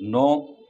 9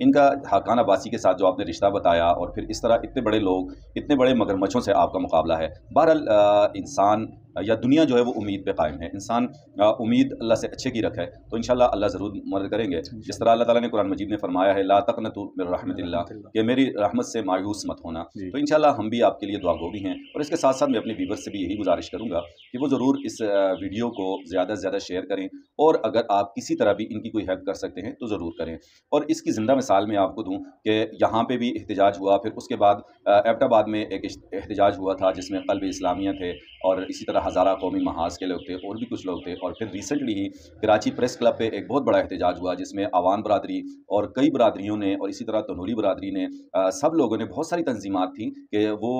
ان کا حقانہ باسی کے ساتھ جو آپ نے رشتہ بتایا اور پھر اس طرح اتنے بڑے لوگ اتنے بڑے مگرمچھوں سے آپ کا مقابلہ ہے. بہرحال انسان یا دنیا جو ہے وہ امید پہ قائم ہے. انسان امید اللہ سے اچھے کی رکھے تو انشاءاللہ اللہ ضرور مدد کریں گے. جس طرح اللہ تعالیٰ نے قرآن مجید میں فرمایا ہے لا تقنطوا من رحمت اللہ، کہ میری رحمت سے مایوس مت ہونا. تو انشاءاللہ ہم بھی آپ کے لیے دعا گو بھی ہیں. اور اس کے ساتھ ساتھ میں اپنے ویور سے بھی یہی گزارش کروں گا کہ وہ ضرور اس ویڈیو کو زیادہ سے زیادہ شیئر کریں، اور اگر آپ کسی طرح بھی ان کی کوئی ہیلپ کر سکتے ہیں تو ضرور کریں. اور اس کی زندہ مثال میں آپ کو دوں کہ یہاں پہ بھی احتجاج ہوا، پھر اس کے بعد ایبٹ آباد میں ایک احتجاج ہوا تھا جس میں قلب اسلامیہ تھے، اور اسی طرح ہزارہ قومی محاذ کے لوگ تھے اور بھی کچھ لوگ تھے. اور پھر ریسنٹلی ہی کراچی پریس کلب پہ ایک بہت بڑا احتجاج ہوا جس میں عوام برادری اور کئی برادریوں نے اور اسی طرح تنولی برادری نے سب لوگوں نے، بہت ساری تنظیمات تھیں کہ وہ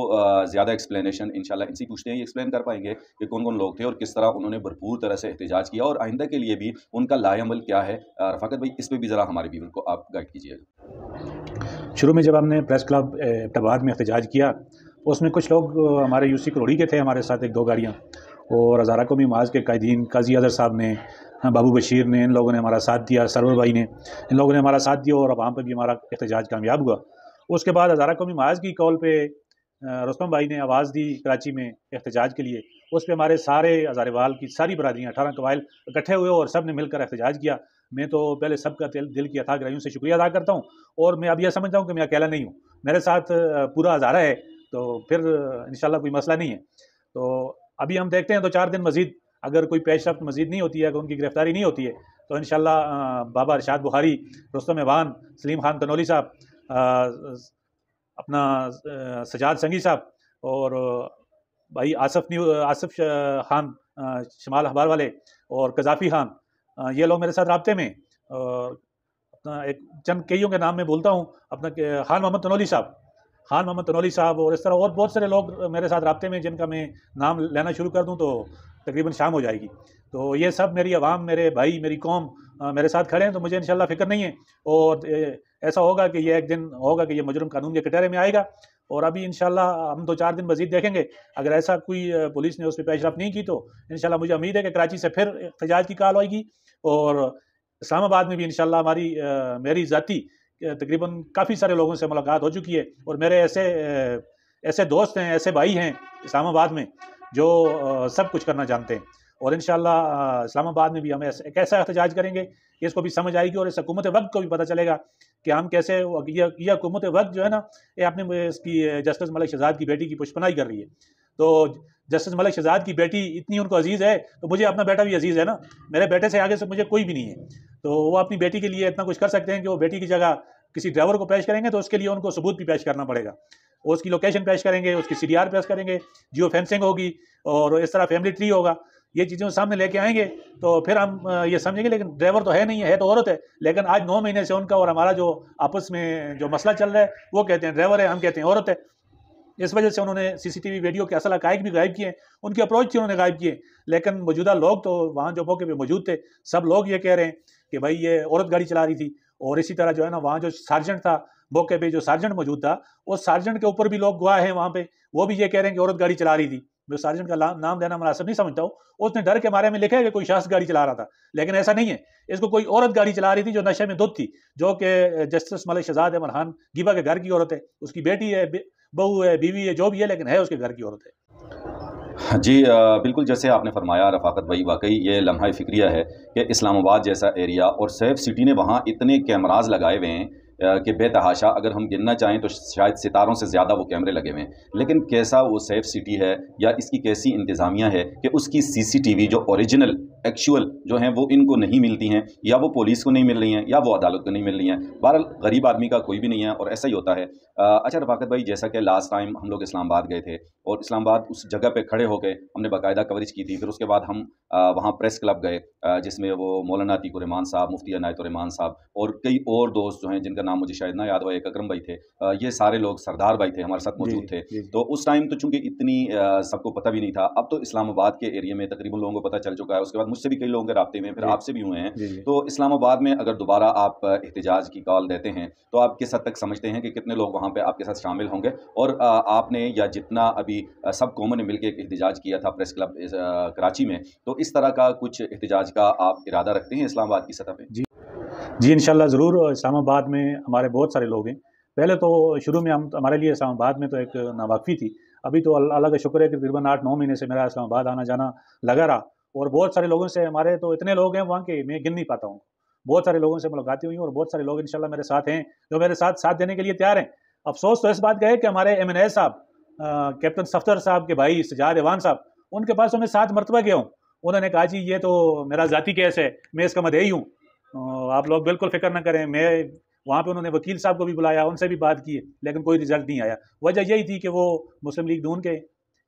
زیادہ ایکسپلینیشن انشاءاللہ ان سے پوچھتے ہیں، یہ ایکسپلین کر پائیں گے کہ کون کون لوگ تھے اور کس طرح انہوں نے بھرپور طرح سے احتجاج کیا اور آئندہ کے لیے بھی ان کا لائے عمل کیا ہے. رفاقت بھائی اس پہ بھی ذرا ہمارے ویور کو آپ گائیڈ کیجیے گا. شروع میں جب ہم نے پریس کلب ایبٹ آباد میں احتجاج کیا، اس میں کچھ لوگ ہمارے یو سی کروڑی کے تھے، ہمارے ساتھ ایک دو گاڑیاں، اور ہزارہ قومی محاذ کے قائدین قاضی اظہر صاحب نے، بابو بشیر نے، ان لوگوں نے ہمارا ساتھ دیا، سرور بھائی نے، ان لوگوں نے ہمارا ساتھ دیا اور عوام پہ بھی ہمارا احتجاج کامیاب ہوا. اس کے بعد ہزارہ قومی محاذ کی کال پہ رستم بھائی نے آواز دی کراچی میں احتجاج کے لیے. اس پہ ہمارے سارے ہزارے وال کی ساری برادریاں 18 قبائل اکٹھے ہوئے اور سب نے مل کر احتجاج کیا. میں تو پہلے سب کا دل کی اتھاہ گہرائیوں سے شکریہ ادا کرتا ہوں، اور میں اب یہ سمجھتا ہوں کہ میں اکیلا نہیں ہوں، میرے ساتھ پورا ہزارہ ہے، تو پھر انشاءاللہ کوئی مسئلہ نہیں ہے. تو ابھی ہم دیکھتے ہیں 2-4 دن مزید اگر کوئی پیش رفت مزید نہیں ہوتی ہے، اگر ان کی گرفتاری نہیں ہوتی ہے تو انشاءاللہ بابا ارشاد بخاری، رستم ایوان، سلیم خان تنولی صاحب، اپنا سجاد سنگی صاحب، اور بھائی آصف خان شمال اخبار والے، اور قذافی خان، یہ لوگ میرے ساتھ رابطے میں. اور اپنا ایک چند کئیوں کے نام میں بولتا ہوں، اپنا خان محمد تنولی صاحب، اور اس طرح اور بہت سارے لوگ میرے ساتھ رابطے میں جن کا میں نام لینا شروع کر دوں تو تقریباً شام ہو جائے گی. تو یہ سب میری عوام، میرے بھائی، میری قوم میرے ساتھ کھڑے ہیں، تو مجھے انشاءاللہ فکر نہیں ہے. اور ایسا ہوگا کہ یہ ایک دن ہوگا کہ یہ مجرم قانون کے کٹہرے میں آئے گا. اور ابھی انشاءاللہ ہم 2-4 دن مزید دیکھیں گے. اگر ایسا کوئی پولیس نے اس پہ پیش رفت نہیں کی تو انشاءاللہ مجھے امید ہے کہ کراچی سے پھر احتجاج کی کال ہوئے گی، اور اسلام آباد میں بھی انشاءاللہ میری ذاتی تقریباً کافی سارے لوگوں سے ملاقات ہو چکی ہے، اور میرے ایسے دوست ہیں، ایسے بھائی ہیں اسلام آباد میں جو سب کچھ کرنا جانتے ہیں. اور انشاءاللہ اسلام آباد میں بھی ہم ایک ایسا احتجاج کریں گے کہ اس کو بھی سمجھ آئے گی، اور اس حکومت وقت کو بھی پتہ چلے گا کہ ہم کیسے، یہ حکومت وقت جو ہے نا، یہ اپنے اس کی جسٹس ملک شہزاد کی بیٹی کی پشپنائی کر رہی ہے. تو جسٹس ملک شہزاد کی بیٹی اتنی ان کو عزیز ہے تو مجھے اپنا بیٹا بھی عزیز ہے نا. میرے بیٹے سے آگے سے مجھے کوئی بھی نہیں ہے. تو وہ اپنی بیٹی کے لیے اتنا کچھ کر سکتے ہیں کہ وہ بیٹی کی جگہ کسی ڈرائیور کو پیش کریں گے تو اس کے لیے ان کو ثبوت بھی پیش کرنا پڑے گا. اس کی لوکیشن پیش کریں گے، اس کی CDR پیش کریں گے، جیو فینسنگ ہوگی، اور اس طرح فیملی ٹری ہوگا. یہ چیزیں سامنے لے کے آئیں گے تو پھر ہم یہ سمجھیں گے. لیکن ڈرائیور تو ہے نہیں ہے تو عورت ہے. لیکن آج 9 مہینے سے ان کا اور ہمارا جو آپس میں جو مسئلہ چل رہا ہے، وہ کہتے ہیں ڈرائیور ہے، ہم کہتے ہیں عورت ہے. اس وجہ سے انہوں نے CCTV ویڈیو کے اصل حقائق بھی غائب کیے، ان کی اپروچ تھی انہوں نے غائب کیے. لیکن موجودہ لوگ تو وہاں جو موقع پہ موجود تھے سب لوگ یہ کہہ رہے ہیں کہ بھائی یہ عورت گاڑی چلا رہی تھی. اور اسی طرح جو ہے نا وہاں جو سارجنٹ تھا موقع پہ، جو سارجنٹ موجود تھا، اس سارجنٹ کے اوپر بھی لوگ گواہ ہیں وہاں پہ، وہ بھی یہ کہہ رہے ہیں کہ عورت گاڑی چلا رہی تھی. میں سارجنٹ کا نام لینا مناسب نہیں سمجھتا ہوں. اس نے ڈر کے مارے میں لکھا ہے کہ کوئی شخص گاڑی چلا رہا تھا، لیکن ایسا نہیں ہے. اس کو کوئی عورت گاڑی چلا رہی تھی جو نشے میں دھت تھی، جو کہ جسٹس ملک شہزاد احمد خان گیبا کے گھر کی عورت ہے. اس کی بیٹی ہے، بہو ہے، بیوی ہے، جو بھی ہے، لیکن ہے اس کے گھر کی عورت ہے. جی بالکل جیسے آپ نے فرمایا رفاقت بھائی، واقعی یہ لمحہ فکریہ ہے کہ اسلام آباد جیسا ایریا اور سیف سٹی نے وہاں اتنے کیمراز لگائے ہوئے ہیں کہ بے تحاشا، اگر ہم گننا چاہیں تو شاید ستاروں سے زیادہ وہ کیمرے لگے ہوئے ہیں. لیکن کیسا وہ سیف سٹی ہے یا اس کی کیسی انتظامیہ ہے کہ اس کی CCTV جو اوریجنل ایکچوئل جو ہیں وہ ان کو نہیں ملتی ہیں، یا وہ پولیس کو نہیں مل رہی ہیں، یا وہ عدالت کو نہیں مل رہی ہیں. بہرحال غریب آدمی کا کوئی بھی نہیں ہے اور ایسا ہی ہوتا ہے. اچھا رفاقت بھائی، جیسا کہ لاسٹ ٹائم ہم لوگ اسلام آباد گئے تھے اور اسلام آباد اس جگہ پہ کھڑے ہو کے ہم نے باقاعدہ کوریج کی تھی. پھر اس کے بعد ہم وہاں پریس کلب گئے جس میں وہ مولانا عتیق الرحمان صاحب، مفتی عنایت الرحمان صاحب اور کئی اور دوست جو ہیں جن کا نام مجھے شاید نہ یاد ہو، ایک اکرم بھائی تھے، یہ سارے لوگ، سردار بھائی تھے ہمارے ساتھ موجود تھے. تو اس ٹائم تو چونکہ اتنی سب کو پتہ بھی نہیں تھا. اب تو اسلام آباد کے ایریا میں تقریباً لوگوں کو پتہ چل چکا ہے. اس کے بعد مجھ سے بھی کئی لوگوں کے رابطے میں، پھر آپ سے بھی ہوئے ہیں. تو اسلام آباد میں اگر دوبارہ آپ احتجاج کی کال دیتے ہیں تو آپ کس حد تک سمجھتے ہیں کہ کتنے لوگ وہاں پہ آپ کے ساتھ شامل ہوں گے؟ اور آپ نے یا جتنا ابھی سب قوموں نے مل کے ایک احتجاج کیا تھا پریس کلب کراچی میں، تو اس طرح کا کچھ احتجاج کا آپ ارادہ رکھتے ہیں اسلام آباد کی سطح پہ؟ جی جی انشاءاللہ ضرور. اسلام آباد میں ہمارے بہت سارے لوگ ہیں. پہلے تو شروع میں ہمارے لیے اسلام آباد میں تو ایک ناواقفی تھی. ابھی تو اللہ کا شکر ہے کہ تقریباً 8-9 مہینے سے میرا اسلام آباد آنا جانا لگا رہا, اور بہت سارے لوگوں سے ہمارے تو اتنے لوگ ہیں وہاں کے میں گن نہیں پاتا ہوں. بہت سارے لوگوں سے ملاقاتیں ہوئی اور بہت سارے لوگ انشاءاللہ میرے ساتھ ہیں جو میرے ساتھ دینے کے لیے تیار ہیں. افسوس تو اس بات کا ہے کہ ہمارے MNA صاحب کیپٹن صفدر صاحب کے بھائی سجاد ایوان صاحب, ان کے پاس تو میں 7 مرتبہ گیا ہوں. انہوں نے کہا جی یہ تو میرا ذاتی کیس ہے, میں اس کا مدعی ہوں, آپ لوگ بالکل فکر نہ کریں. میں وہاں پہ انہوں نے وکیل صاحب کو بھی بلایا, ان سے بھی بات کی, لیکن کوئی رزلٹ نہیں آیا. وجہ یہی تھی کہ وہ مسلم لیگ نون کے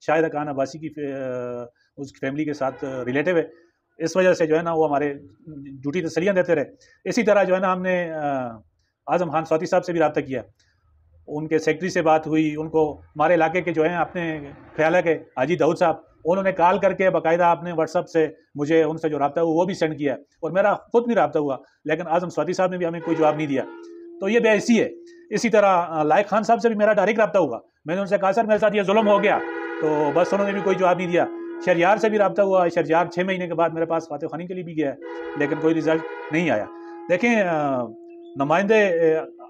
شاہد خان عباسی کی اس کی فیملی کے ساتھ ریلیٹو ہے. اس وجہ سے جو ہے نا وہ ہمارے جھوٹی تسلیاں دیتے رہے. اسی طرح جو ہے نا ہم نے اعظم خان سوتی صاحب سے بھی رابطہ کیا, ان کے سیکرٹری سے بات ہوئی. ان کو ہمارے علاقے کے جو ہیں اپنے خیال ہے کہ حاجی داؤد صاحب, انہوں نے کال کر کے باقاعدہ اپنے واٹس ایپ سے مجھے ان سے جو رابطہ ہوا وہ بھی سینڈ کیا, اور میرا خود بھی رابطہ ہوا, لیکن اعظم سوتی صاحب نے بھی ہمیں کوئی جواب نہیں دیا. تو یہ بے حیثی ہے. اسی طرح لائق خان صاحب سے بھی میرا ڈائریکٹ رابطہ ہوا. میں نے ان سے کہا سر میرے ساتھ یہ ظلم ہو گیا, تو بس انہوں نے بھی کوئی جواب نہیں دیا. شہریار سے بھی رابطہ ہوا. شہریار 6 مہینے کے بعد میرے پاس فاتح خانی کے لیے بھی گیا ہے, لیکن کوئی رزلٹ نہیں آیا. دیکھیں نمائندے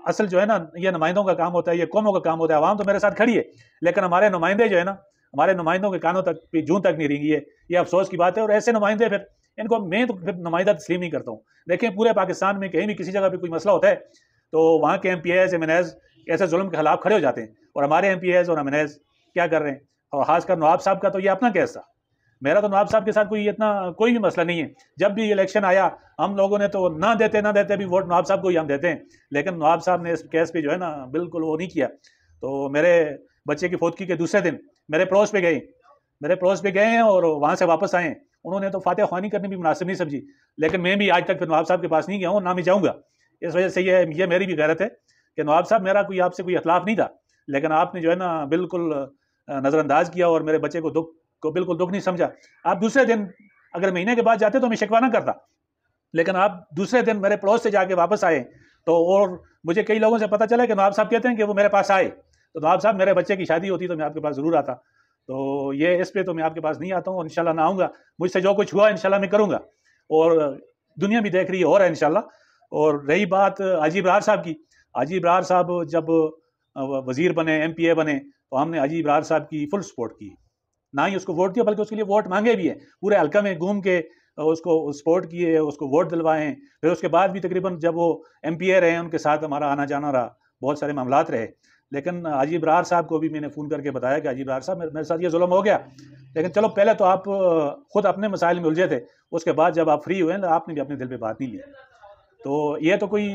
اصل جو ہے نا یہ نمائندوں کا کام ہوتا ہے, یہ قوموں کا کام ہوتا ہے. عوام تو میرے ساتھ کھڑی ہے, لیکن ہمارے نمائندے جو ہے نا ہمارے نمائندوں کے کانوں تک جون تک نہیں رینگی ہے. یہ افسوس کی بات ہے. اور ایسے نمائندے پھر ان کو میں تو پھر نمائندہ تسلیم نہیں کرتا ہوں. دیکھیں پورے پاکستان میں کہیں بھی کسی جگہ پہ کوئی مسئلہ ہوتا ہے تو وہاں کے MPs MNAs ایسے ظلم کے خلاف کھڑے ہو جاتے ہیں, اور ہمارے MPs اور MNAs کیا کر رہے ہیں. اور خاص کر نواب صاحب کا تو یہ اپنا کیس تھا. میرا تو نواب صاحب کے ساتھ کوئی بھی مسئلہ نہیں ہے. جب بھی الیکشن آیا ہم لوگوں نے تو نہ دیتے بھی ووٹ نواب صاحب کو ہی ہم دیتے ہیں, لیکن نواب صاحب نے اس کیس پہ جو ہے نا بالکل وہ نہیں کیا. تو میرے بچے کی فوتگی کے دوسرے دن میرے پڑوس پہ گئے ہیں اور وہاں سے واپس آئے ہیں. انہوں نے تو فاتح خوانی کرنی بھی مناسب نہیں سمجھی, لیکن میں بھی آج تک پھر نواب صاحب کے پاس نہیں گیا ہوں, نہ میں جاؤں گا. اس وجہ سے یہ میری بھی غیرت ہے کہ نواب صاحب میرا آپ سے کوئی اختلاف نہیں تھا, لیکن آپ نے جو ہے نا بالکل نظر انداز کیا اور میرے بچے کو بالکل دکھ نہیں سمجھا. آپ دوسرے دن اگر مہینے کے بعد جاتے تو میں شکوہ نہ کرتا, لیکن آپ دوسرے دن میرے پڑوس سے جا کے واپس آئے. تو اور مجھے کئی لوگوں سے پتہ چلا کہ نواب صاحب کہتے ہیں کہ وہ میرے پاس آئے, تو نواب صاحب میرے بچے کی شادی ہوتی تو میں آپ کے پاس ضرور آتا. تو یہ اس پہ تو میں آپ کے پاس نہیں آتا ہوں, اور انشاءاللہ نہ آؤں گا. مجھ سے جو کچھ ہوا انشاءاللہ میں کروں گا, اور دنیا بھی دیکھ رہی ہے ہو رہا ہے انشاءاللہ. اور رہی بات حاجی ابرار صاحب کی, حاجی ابرار صاحب جب وزیر بنے MPA بنے تو ہم نے حاجی ابرار صاحب کی فل سپورٹ کی. نہ ہی اس کو ووٹ دیا بلکہ اس کے لیے ووٹ مانگے بھی ہیں. پورے حلقہ میں گھوم کے اس کو سپورٹ کیے, اس کو ووٹ دلوائے ہیں. پھر اس کے بعد بھی تقریباً جب وہ MPA رہے ان کے ساتھ ہمارا آنا جانا رہا, بہت سارے معاملات رہے. لیکن حاجی ابرار صاحب کو بھی میں نے فون کر کے بتایا کہ حاجی ابرار صاحب میرے ساتھ یہ ظلم ہو گیا, لیکن چلو پہلے تو آپ خود اپنے مسائل میں الجھے تھے, اس کے بعد جب آپ فری ہوئے نا آپ نے بھی اپنے دل پہ بات نہیں لی. تو یہ تو کوئی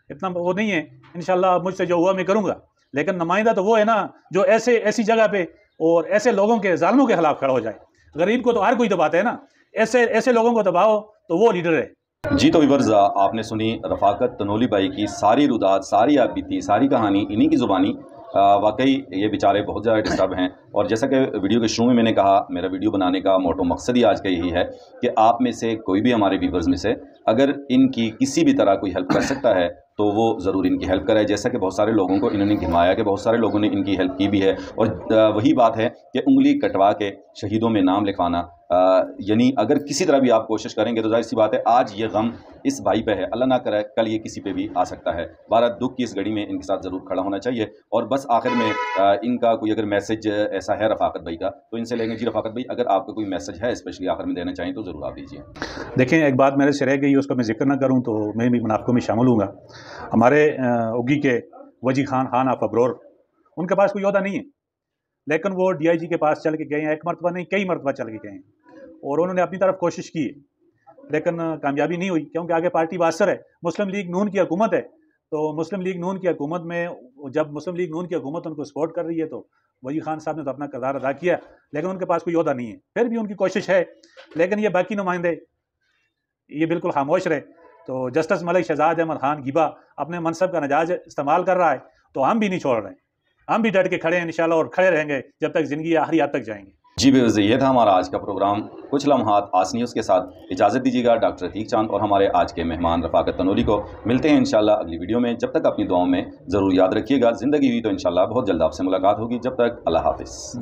اتنا وہ نہیں ہے. انشاءاللہ مجھ سے جو ہوا میں کروں گا, لیکن نمائندہ تو وہ ہے نا جو ایسی جگہ پہ اور ایسے لوگوں کے ظالموں کے خلاف کھڑا ہو جائے. غریب کو تو ہر کوئی دباتا ہے نا, ایسے لوگوں کو دباؤ تو وہ لیڈر ہے. جی تو ویورز آپ نے سنی رفاقت تنولی بھائی کی ساری رودات, ساری آپ بیتی, ساری کہانی انہی کی زبانی. واقعی یہ بیچارے بہت زیادہ ڈسٹرب ہیں, اور جیسا کہ ویڈیو کے شروع میں نے کہا میرا ویڈیو بنانے کا موٹو مقصد ہی آج کا یہی ہے کہ آپ میں سے کوئی بھی ہمارے ویورز میں سے اگر ان کی کسی بھی طرح کوئی ہیلپ کر سکتا ہے تو وہ ضرور ان کی ہیلپ کرے. جیسا کہ بہت سارے لوگوں کو انہوں نے گھمایا کہ بہت سارے لوگوں نے ان کی ہیلپ کی بھی ہے, اور وہی بات ہے کہ انگلی کٹوا کے شہیدوں میں نام لکھوانا, یعنی اگر کسی طرح بھی آپ کوشش کریں گے تو ظاہر سی بات ہے آج یہ غم اس بھائی پہ ہے, اللہ نہ کرے کل یہ کسی پہ بھی آ سکتا ہے. بارہ دکھ کی اس گھڑی میں ان کے ساتھ ضرور کھڑا ہونا چاہیے. اور بس آخر میں ان کا کوئی اگر میسج ایسا ہے رفاقت بھائی کا تو ان سے لیں گے. جی رفاقت بھائی, اگر آپ کا کوئی میسج ہے اسپیشلی آخر میں دینا چاہیں تو ضرور آپ دیجیے. دیکھیں ایک بات میرے سے رہ گئی, اس کا میں ذکر نہ کروں تو میں بھی منافقوں میں شامل ہوں گا. ہمارے اگی کے وجی خان آف ابرور, ان کے پاس کوئی عہدہ نہیں ہے, لیکن وہ DIG کے پاس چل کے گئے ہیں. ایک مرتبہ نہیں کئی مرتبہ چل کے گئے ہیں, اور انہوں نے اپنی طرف کوشش کی ہے, لیکن کامیابی نہیں ہوئی کیونکہ آگے پارٹی باثر ہے. مسلم لیگ نون کی حکومت ہے, تو مسلم لیگ نون کی حکومت میں جب مسلم لیگ نون کی حکومت ان کو سپورٹ کر رہی ہے تو وجی خان صاحب نے تو اپنا کردار ادا کیا, لیکن ان کے پاس کوئی عہدہ نہیں ہے. پھر بھی ان کی کوشش ہے, لیکن یہ باقی نمائندے یہ بالکل خاموش رہے. تو جسٹس ملک شہزاد احمد خان گیبا اپنے منصب کا ناجائز استعمال کر رہا ہے, تو ہم بھی نہیں چھوڑ رہے ہیں, ہم بھی ڈٹ کے کھڑے ہیں انشاءاللہ, اور کھڑے رہیں گے جب تک زندگی آخری حد تک جائیں گے. جی بے یہ تھا ہمارا آج کا پروگرام. کچھ لمحات آس نیوز کے ساتھ اجازت دیجیے گا ڈاکٹر عتیق چاند اور ہمارے آج کے مہمان رفاقت تنولی کو. ملتے ہیں انشاءاللہ اگلی ویڈیو میں. جب تک اپنی دعاؤں میں ضرور یاد رکھیے گا. زندگی ہوئی تو انشاءاللہ بہت جلد آپ سے ملاقات ہوگی. جب تک اللہ حافظ.